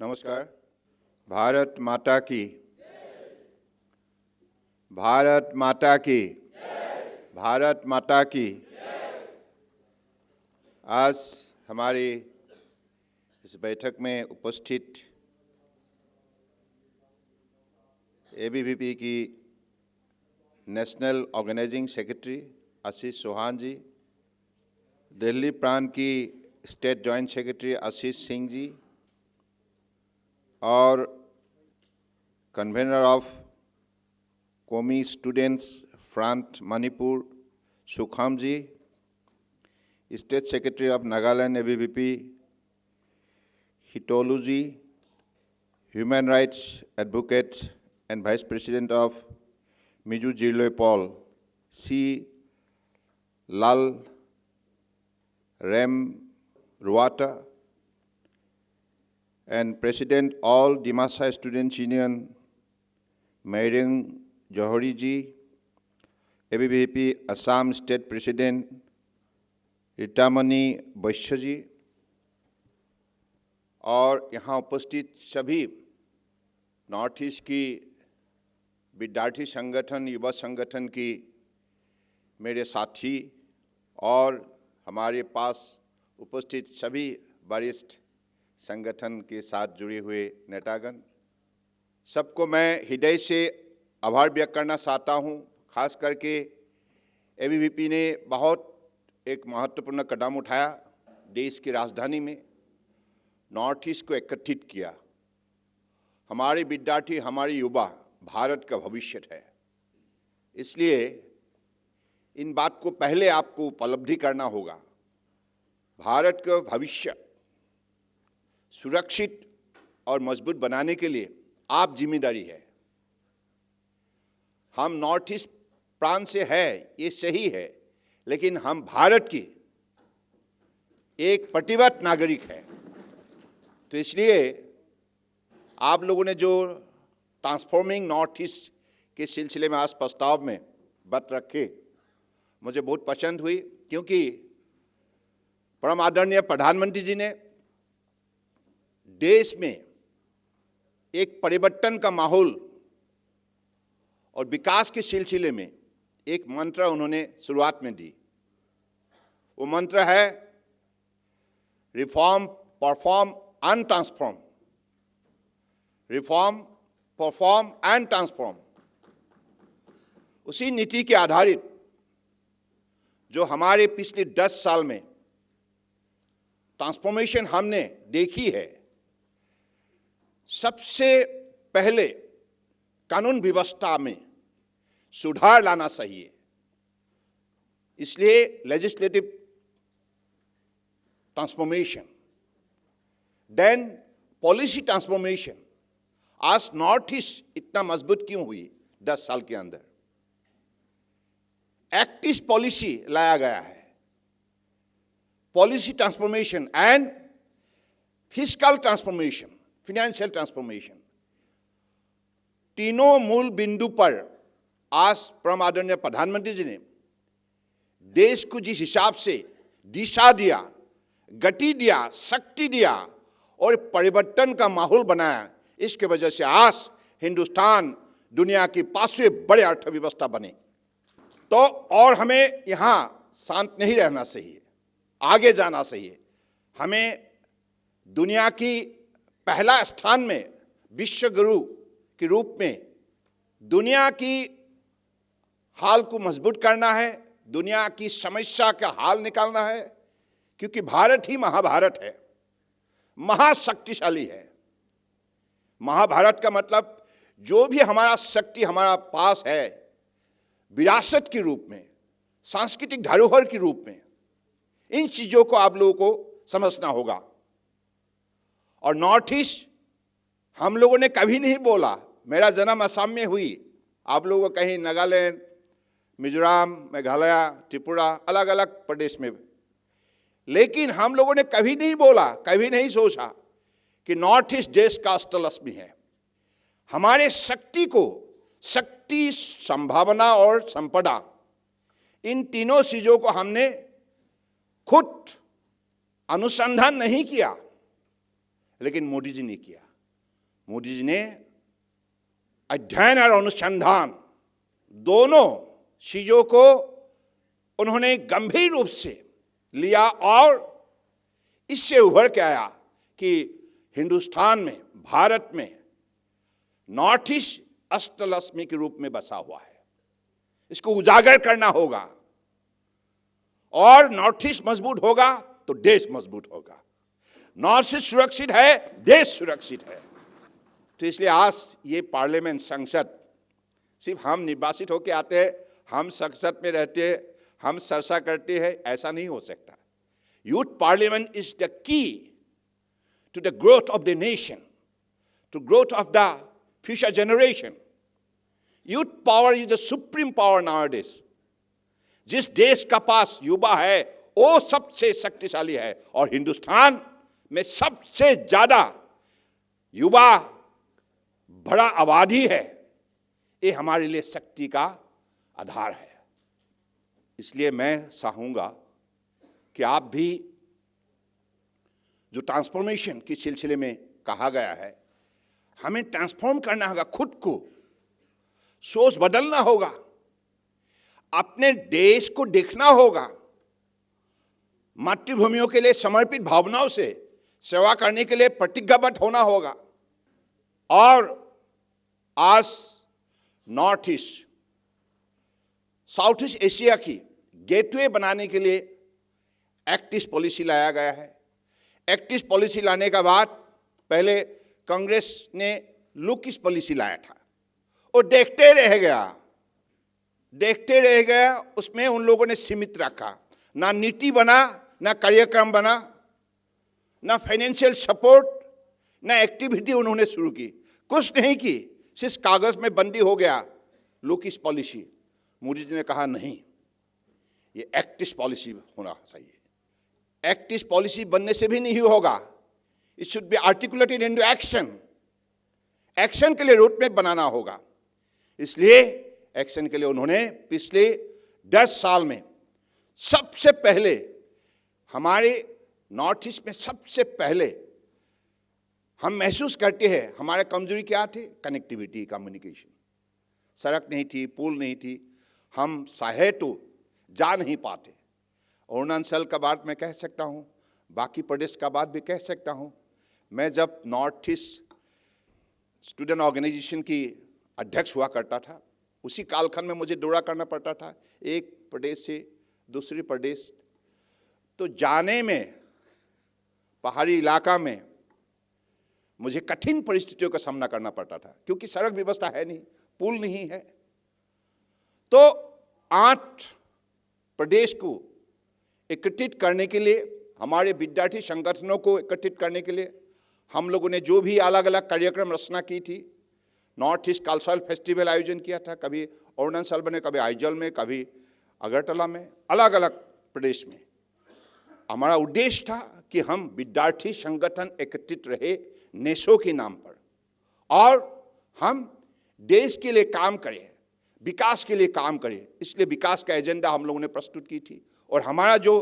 नमस्कार। भारत माता की, भारत माता की, भारत माता की। आज हमारी इस बैठक में उपस्थित एबीवीपी की national organising secretary Ashish Chauhan ji, Delhi प्रांत की state joint secretary Ashish Singh ji और convenor of Kaumi students front Manipur Sukham ji, state secretary of Nagaland ABVP Hitolu ji, human rights advocate and vice president of Mizo Zirlai Pawl C Lalremruata, and President all Dimasa Students Union Mairing Johari ji, ABVP Assam State President रिटामणि वैश्य जी और यहाँ उपस्थित सभी north east की विद्यार्थी संगठन, युवा संगठन की मेरे साथी और हमारे पास उपस्थित सभी वरिष्ठ संगठन के साथ जुड़े हुए नेतागण, सबको मैं हृदय से आभार व्यक्त करना चाहता हूँ। खास करके एबीवीपी ने बहुत एक महत्वपूर्ण कदम उठाया, देश की राजधानी में नॉर्थ ईस्ट को एकत्रित किया। हमारे विद्यार्थी, हमारे युवा भारत का भविष्य है, इसलिए इन बात को पहले आपको उपलब्धि करना होगा। भारत का भविष्य सुरक्षित और मजबूत बनाने के लिए आप जिम्मेदारी है। हम नॉर्थ ईस्ट प्रांत से है, ये सही है, लेकिन हम भारत की एक प्रतिबद्ध नागरिक है। तो इसलिए आप लोगों ने जो ट्रांसफॉर्मिंग नॉर्थ ईस्ट के सिलसिले में आज प्रस्ताव में बात रखे, मुझे बहुत पसंद हुई, क्योंकि परम आदरणीय प्रधानमंत्री जी ने देश में एक परिवर्तन का माहौल और विकास के सिलसिले में एक मंत्र उन्होंने शुरुआत में दी। वो मंत्र है reform, perform and transform. Reform, perform and transform. उसी नीति के आधारित जो हमारे पिछले 10 साल में ट्रांसफॉर्मेशन हमने देखी है, सबसे पहले कानून व्यवस्था में सुधार लाना चाहिए। इसलिए legislative transformation, then policy transformation. आज नॉर्थ ईस्ट इतना मजबूत क्यों हुई 10 साल के अंदर? एक्टिव पॉलिसी लाया गया है, policy transformation and fiscal transformation, financial transformation. तीनों मूल बिंदु पर आज परम आदरणीय प्रधानमंत्री जी ने देश को जिस हिसाब से दिशा दिया, गति दिया, शक्ति दिया और परिवर्तन का माहौल बनाया, इसके वजह से आज हिंदुस्तान दुनिया की 5वें बड़े अर्थव्यवस्था बने। तो और हमें यहाँ शांत नहीं रहना चाहिए, आगे जाना चाहिए। हमें दुनिया की पहला स्थान में विश्व गुरु के रूप में दुनिया की हाल को मजबूत करना है, दुनिया की समस्या का हाल निकालना है, क्योंकि भारत ही महाभारत है, महाशक्तिशाली है। महाभारत का मतलब जो भी हमारा शक्ति हमारा पास है, विरासत के रूप में, सांस्कृतिक धरोहर के रूप में, इन चीजों को आप लोगों को समझना होगा। और नॉर्थ ईस्ट हम लोगों ने कभी नहीं बोला, मेरा जन्म असम में हुई, आप लोगों को कहीं नागालैंड, मिजोरम, मेघालय, त्रिपुरा, अलग अलग प्रदेश में, लेकिन हम लोगों ने कभी नहीं बोला, कभी नहीं सोचा कि नॉर्थ ईस्ट देश का अष्टलक्ष्मी है। हमारे शक्ति को, शक्ति, संभावना और संपदा, इन तीनों चीजों को हमने खुद अनुसंधान नहीं किया, लेकिन मोदी जी ने किया। मोदी जी ने अध्ययन और अनुसंधान दोनों चीजों को उन्होंने गंभीर रूप से लिया और इससे उभर के आया कि हिंदुस्तान में, भारत में नॉर्थ ईस्ट अष्टलक्ष्मी के रूप में बसा हुआ है। इसको उजागर करना होगा और नॉर्थ ईस्ट मजबूत होगा तो देश मजबूत होगा। नॉर्थ ईस्ट सुरक्षित है, देश सुरक्षित है। तो इसलिए आज ये पार्लियामेंट, संसद, सिर्फ हम निर्वाचित होकर आते हैं, हम संसद में रहते हैं, हम चर्चा करते हैं, ऐसा नहीं हो सकता। Youth parliament is the key to the growth of the nation, to growth of the future generation. Youth power is the supreme power nowadays. जिस देश का पास युवा है वो सबसे शक्तिशाली है और हिंदुस्तान में सबसे ज्यादा युवा बड़ा आबादी है। ये हमारे लिए शक्ति का आधार है। इसलिए मैं चाहूंगा कि आप भी जो ट्रांसफॉर्मेशन के सिलसिले में कहा गया है, हमें ट्रांसफॉर्म करना होगा, खुद को सोच बदलना होगा, अपने देश को देखना होगा, मातृभूमियों के लिए समर्पित भावनाओं से सेवा करने के लिए प्रतिज्ञाबद्ध होना होगा। और आज north east, south east Asia की गेटवे बनाने के लिए एक्ट ईस्ट पॉलिसी लाया गया है। एक्ट ईस्ट पॉलिसी लाने के बाद पहले कांग्रेस ने लुक ईस्ट पॉलिसी लाया था और देखते रह गया। उसमें उन लोगों ने सीमित रखा, ना नीति बना, ना कार्यक्रम बना, ना फाइनेंशियल सपोर्ट, ना एक्टिविटी उन्होंने शुरू की, कुछ नहीं की, सिर्फ कागज में बंदी हो गया look east policy. Modi ji ने कहा नहीं, ये एक्ट ईस्ट पॉलिसी होना चाहिए। एक्ट ईस्ट पॉलिसी बनने से भी नहीं होगा, it should be articulated into action. Action के लिए रोड मैप बनाना होगा। इसलिए एक्शन के लिए उन्होंने पिछले 10 साल में सबसे पहले हमारे नॉर्थ ईस्ट में सबसे पहले हम महसूस करते हैं हमारे कमजोरी क्या थे, कनेक्टिविटी, कम्युनिकेशन। सड़क नहीं थी, पुल नहीं थी, हम चाहे तो जा नहीं पाते। अरुणाचल का बात मैं कह सकता हूँ, बाकी प्रदेश का बात भी कह सकता हूँ। मैं जब नॉर्थ ईस्ट स्टूडेंट ऑर्गेनाइजेशन की अध्यक्ष हुआ करता था, उसी कालखंड में मुझे दौरा करना पड़ता था एक प्रदेश से दूसरे प्रदेश। तो जाने में पहाड़ी इलाका में मुझे कठिन परिस्थितियों का सामना करना पड़ता था, क्योंकि सड़क व्यवस्था है नहीं, पुल नहीं है। तो 8 प्रदेश को एकत्रित करने के लिए, हमारे विद्यार्थी संगठनों को एकत्रित करने के लिए हम लोगों ने जो भी अलग अलग कार्यक्रम रचना की थी, नॉर्थ ईस्ट कल्चरल फेस्टिवल आयोजन किया था, कभी अरुणाचल में, कभी आइजल में, कभी अगरतला में, अलग अलग प्रदेश में। हमारा उद्देश्य था कि हम विद्यार्थी संगठन एकत्रित रहे नेशों के नाम पर और हम देश के लिए काम करें, विकास के लिए काम करें। इसलिए विकास का एजेंडा हम लोगों ने प्रस्तुत की थी। और हमारा जो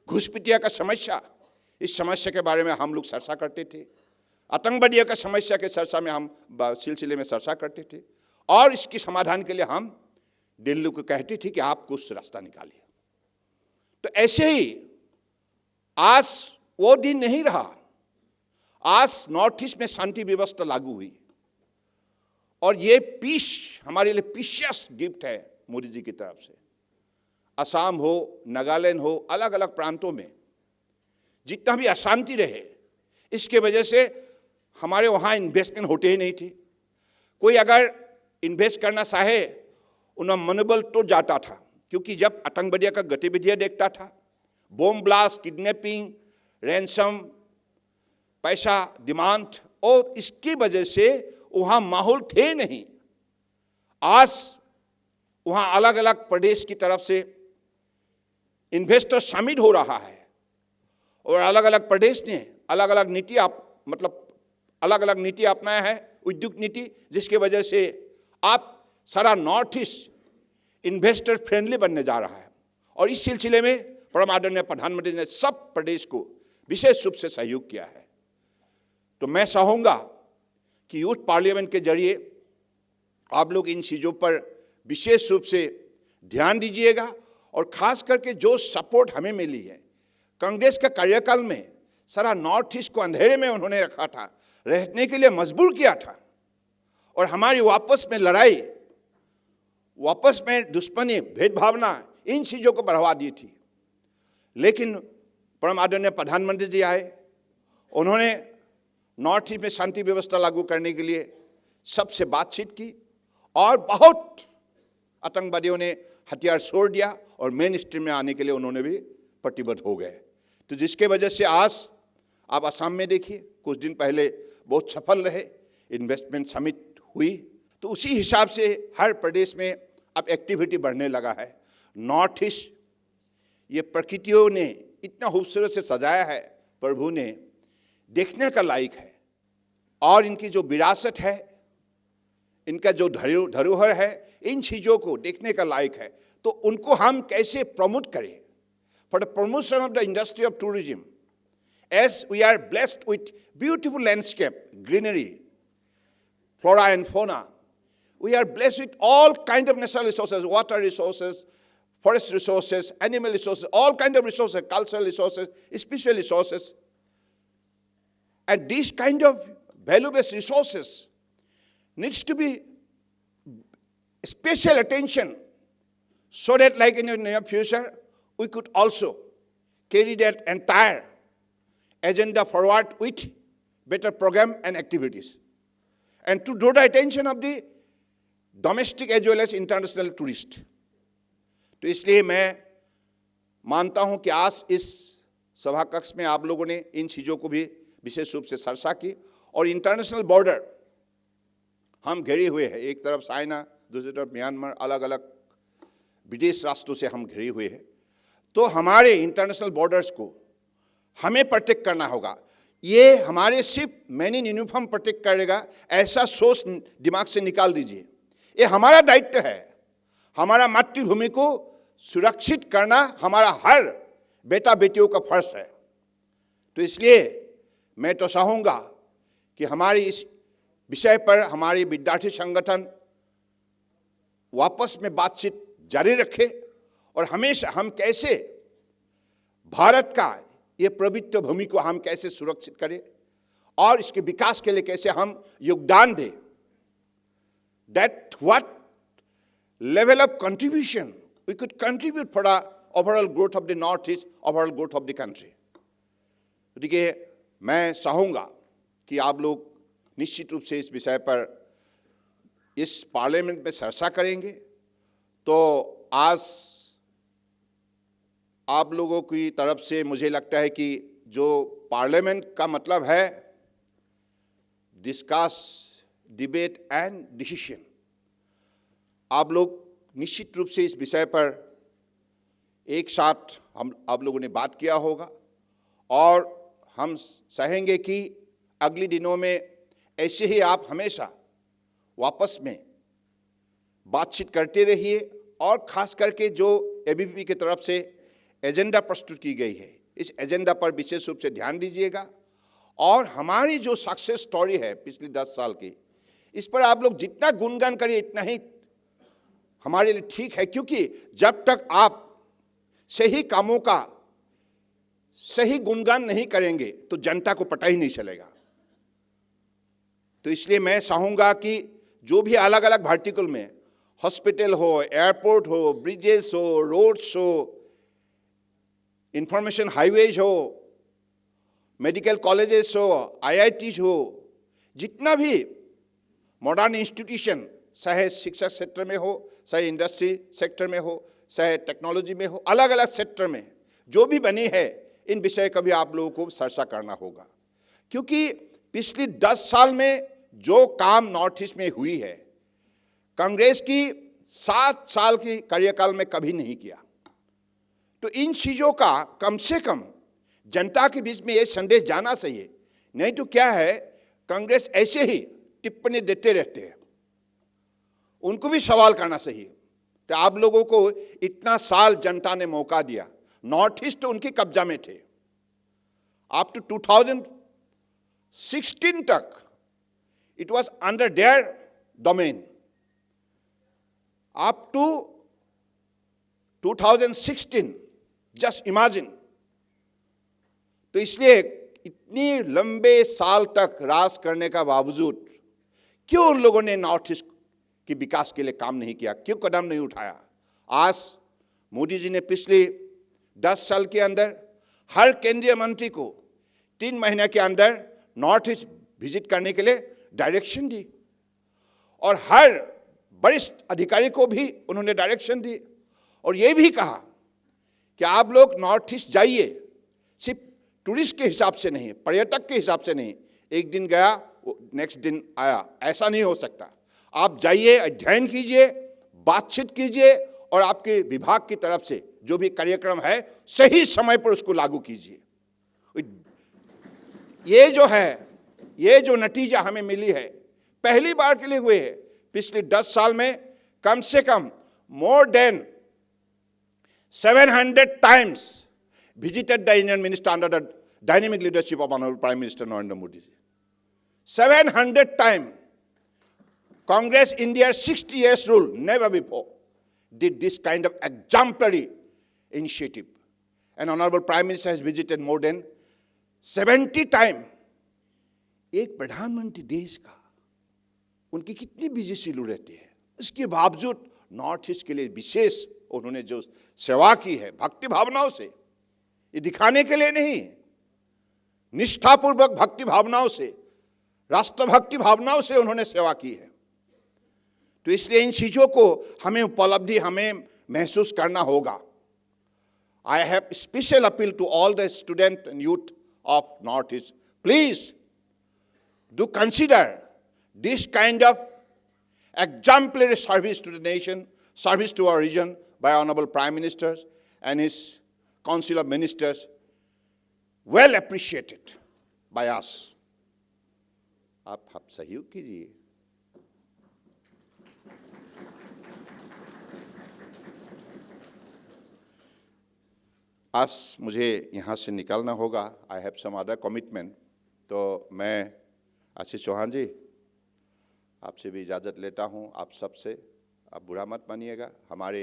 घुसपैठिया का समस्या, इस समस्या के बारे में हम लोग चर्चा करते थे। आतंकवादियों का समस्या के चर्चा में हम सिलसिले में चर्चा करते थे और इसके समाधान के लिए हम दिल्ली को कहते थे कि आप कुछ रास्ता निकालिए। तो ऐसे ही आज वो दिन नहीं रहा। आज नॉर्थ ईस्ट में शांति व्यवस्था लागू हुई और ये पीस हमारे लिए पीशियस गिफ्ट है मोदी जी की तरफ से। असम हो, नागालैंड हो, अलग अलग प्रांतों में जितना भी अशांति रहे, इसके वजह से हमारे वहाँ इन्वेस्टमेंट होते ही नहीं थे। कोई अगर इन्वेस्ट करना चाहे उनका मनोबल तो जाता था, क्योंकि जब आतंकवादियों का गतिविधियाँ देखता था, बॉम्ब ब्लास्ट, किडनैपिंग, रैंसम, पैसा डिमांड, और इसकी वजह से वहाँ माहौल थे नहीं। आज वहाँ अलग अलग प्रदेश की तरफ से इन्वेस्टर शामिल हो रहा है और अलग अलग प्रदेश ने अलग अलग नीति अलग अलग नीति अपनाया है, उद्योग नीति, जिसकी वजह से आप सारा नॉर्थ ईस्ट इन्वेस्टर फ्रेंडली बनने जा रहा है। और इस सिलसिले में परम आदरणीय प्रधानमंत्री ने सब प्रदेश को विशेष रूप से सहयोग किया है। तो मैं चाहूँगा कि यूथ पार्लियामेंट के जरिए आप लोग इन चीज़ों पर विशेष रूप से ध्यान दीजिएगा। और खास करके जो सपोर्ट हमें मिली है, कांग्रेस का कार्यकाल में सारा नॉर्थ ईस्ट को अंधेरे में उन्होंने रखा था, रहने के लिए मजबूर किया था, और हमारी वापस में लड़ाई, वापस में दुश्मनी, भेदभावना, इन चीज़ों को बढ़ावा दी थी। लेकिन परम आदरणीय प्रधानमंत्री जी आए, उन्होंने नॉर्थ ईस्ट में शांति व्यवस्था लागू करने के लिए सबसे बातचीत की, और बहुत आतंकवादियों ने हथियार छोड़ दिया और मेन स्ट्रीम में आने के लिए उन्होंने भी प्रतिबद्ध हो गए। तो जिसके वजह से आज आप असम में देखिए, कुछ दिन पहले बहुत सफल रहे, इन्वेस्टमेंट समिट हुई। तो उसी हिसाब से हर प्रदेश में अब एक्टिविटी बढ़ने लगा है। नॉर्थ ईस्ट ये प्रकृतियों ने इतना खूबसूरत से सजाया है, प्रभु ने, देखने का लायक है। और इनकी जो विरासत है, इनका जो धरोहर है, इन चीज़ों को देखने का लायक है। तो उनको हम कैसे प्रमोट करें? For the promotion of the industry of tourism, as we are blessed with beautiful landscape, greenery, flora and fauna. We are blessed with all kind of natural resources, water resources, forest resources, animal resources, all kind of resources, cultural resources, spiritual resources. And these kind of value-based resources needs to be special attention, so that like in the near future, we could also carry that entire agenda forward with better program and activities. And to draw the attention of the domestic as well as international tourist. तो इसलिए मैं मानता हूं कि आज इस सभा कक्ष में आप लोगों ने इन चीज़ों को भी विशेष रूप से चर्चा की। और इंटरनेशनल बॉर्डर हम घिरे हुए हैं, एक तरफ चाइना, दूसरी तरफ म्यांमार, अलग अलग विदेश राष्ट्रों से हम घिरे हुए हैं। तो हमारे इंटरनेशनल बॉर्डर्स को हमें प्रोटेक्ट करना होगा। ये हमारे सिर्फ मैन इन यूनिफॉर्म प्रोटेक्ट करेगा, ऐसा सोच दिमाग से निकाल दीजिए। ये हमारा दायित्व है। हमारा मातृभूमि को सुरक्षित करना हमारा हर बेटा बेटियों का फर्ज है। तो इसलिए मैं तो चाहूँगा कि हमारी इस विषय पर हमारी विद्यार्थी संगठन वापस में बातचीत जारी रखे, और हमेशा हम कैसे भारत का ये पवित्र भूमि को हम कैसे सुरक्षित करें और इसके विकास के लिए कैसे हम योगदान दें। That what level of contribution we could contribute for the overall growth of the Northeast, overall growth of the country. देखिए, मैं चाहूँगा कि आप लोग निश्चित रूप से इस विषय पर इस पार्लियामेंट में चर्चा करेंगे। तो आज आप लोगों की तरफ से मुझे लगता है कि जो पार्लियामेंट का मतलब है डिस्कस, डिबेट एंड डिसीजन, आप लोग निश्चित रूप से इस विषय पर एक साथ आप लोगों ने बात किया होगा, और हम चाहेंगे कि अगले दिनों में ऐसे ही आप हमेशा वापस में बातचीत करते रहिए। और ख़ास करके जो एबीवीपी की तरफ से एजेंडा प्रस्तुत की गई है, इस एजेंडा पर विशेष रूप से ध्यान दीजिएगा। और हमारी जो सक्सेस स्टोरी है पिछले 10 साल की, इस पर आप लोग जितना गुणगान करिए इतना ही हमारे लिए ठीक है, क्योंकि जब तक आप सही कामों का सही गुणगान नहीं करेंगे तो जनता को पता ही नहीं चलेगा। तो इसलिए मैं चाहूँगा कि जो भी अलग अलग वर्टिकल में, हॉस्पिटल हो, एयरपोर्ट हो, ब्रिजेस हो, रोड्स हो, इंफॉर्मेशन हाईवेज हो, मेडिकल कॉलेजेस हो, आईआईटीज हो, जितना भी मॉडर्न इंस्टीट्यूशन, चाहे शिक्षा क्षेत्र में हो, चाहे इंडस्ट्री सेक्टर में हो, चाहे टेक्नोलॉजी में हो, अलग अलग सेक्टर में जो भी बनी है, इन विषय का भी आप लोगों को चर्चा करना होगा। क्योंकि पिछले 10 साल में जो काम नॉर्थ ईस्ट में हुई है, कांग्रेस की 7 साल की कार्यकाल में कभी नहीं किया। तो इन चीज़ों का कम से कम जनता के बीच में ये संदेश जाना चाहिए। नहीं तो क्या है, कांग्रेस ऐसे ही टिप्पणी देते रहते हैं, उनको भी सवाल करना चाहिए। तो आप लोगों को इतना साल जनता ने मौका दिया, नॉर्थ ईस्ट तो उनके कब्जा में थे। अप टू 2016 तक it was under their domain. Up to 2016, just imagine. तो इसलिए इतनी लंबे साल तक राज करने का बावजूद क्यों उन लोगों ने नॉर्थ ईस्ट के विकास के लिए काम नहीं किया, क्यों कदम नहीं उठाया? आज मोदी जी ने पिछले 10 साल के अंदर हर केंद्रीय मंत्री को 3 महीने के अंदर नॉर्थ ईस्ट विजिट करने के लिए डायरेक्शन दी, और हर वरिष्ठ अधिकारी को भी उन्होंने डायरेक्शन दी, और ये भी कहा कि आप लोग नॉर्थ ईस्ट जाइए, सिर्फ टूरिस्ट के हिसाब से नहीं, पर्यटक के हिसाब से नहीं, एक दिन गया नेक्स्ट दिन आया, ऐसा नहीं हो सकता। आप जाइए, अध्ययन कीजिए, बातचीत कीजिए, और आपके विभाग की तरफ से जो भी कार्यक्रम है सही समय पर उसको लागू कीजिए। ये जो है, ये जो नतीजा हमें मिली है, पहली बार के लिए हुए है। पिछले 10 साल में कम से कम more than 700 times visited the Indian minister under the dynamic leadership of Honorable Prime Minister Narendra Modi ji. 700 times. Congress India's 60 years rule, never before did this kind of exemplary initiative. And Honorable Prime Minister has visited more than 70 times. एक प्रधानमंत्री देश का, उनकी कितनी busy schedule रहती है, इसके बावजूद नॉर्थ ईस्ट के लिए विशेष उन्होंने जो सेवा की है भक्ति भावनाओं से, ये दिखाने के लिए नहीं, निष्ठापूर्वक भक्ति भावनाओं से, राष्ट्रभक्ति भावनाओं से उन्होंने सेवा की है। तो इसलिए इन चीजों को हमें उपलब्धि हमें महसूस करना होगा। I have special appeal to all the student and youth of North East. Please do consider this kind of exemplary service to the nation, service to our region by Honorable Prime Minister and his Council of Ministers, well appreciated by us. आप सहयोग कीजिए। आज मुझे यहाँ से निकलना होगा, I have some other commitment. तो मैं आशीष चौहान जी आपसे भी इजाज़त लेता हूँ, आप सबसे। आप बुरा मत मानिएगा। हमारे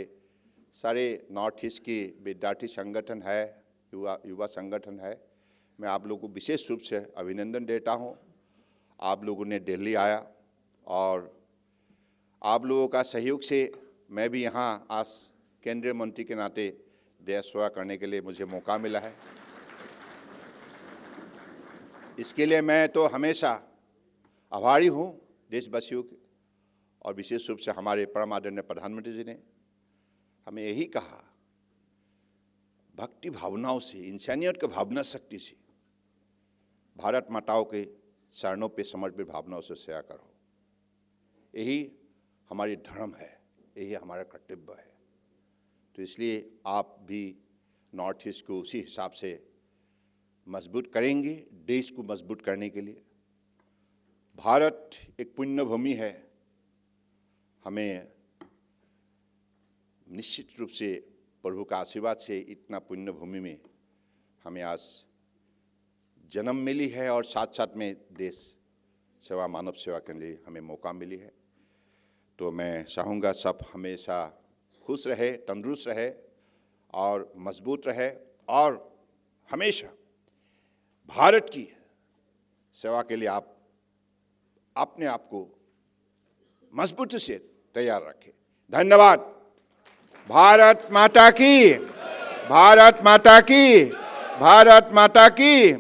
सारे नॉर्थ ईस्ट की विद्यार्थी संगठन है, युवा संगठन है, मैं आप लोगों को विशेष रूप से अभिनंदन देता हूँ। आप लोगों ने दिल्ली आया और आप लोगों का सहयोग से मैं भी यहाँ आज केंद्रीय मंत्री के नाते देश सेवा करने के लिए मुझे मौका मिला है। इसके लिए मैं तो हमेशा आभारी हूँ देशवासियों के, और विशेष रूप से हमारे परम आदरणीय प्रधानमंत्री जी ने हमें यही कहा, भक्ति भावनाओं से, इंसानियत की भावना शक्ति से, भारत माताओं के चरणों पे समर्पित भावनाओं से सेवा करो। यही हमारी धर्म है, यही हमारा कर्तव्य है। तो इसलिए आप भी नॉर्थ ईस्ट को उसी हिसाब से मजबूत करेंगे, देश को मजबूत करने के लिए। भारत एक पुण्य भूमि है, हमें निश्चित रूप से प्रभु का आशीर्वाद से इतना पुण्य भूमि में हमें आज जन्म मिली है, और साथ साथ में देश सेवा, मानव सेवा के लिए हमें मौका मिली है। तो मैं चाहूँगा सब हमेशा खुश रहे, तंदुरुस्त रहे और मजबूत रहे, और हमेशा भारत की सेवा के लिए आप अपने आप को मजबूती से तैयार रखें। धन्यवाद। भारत माता की, भारत माता की, भारत माता की।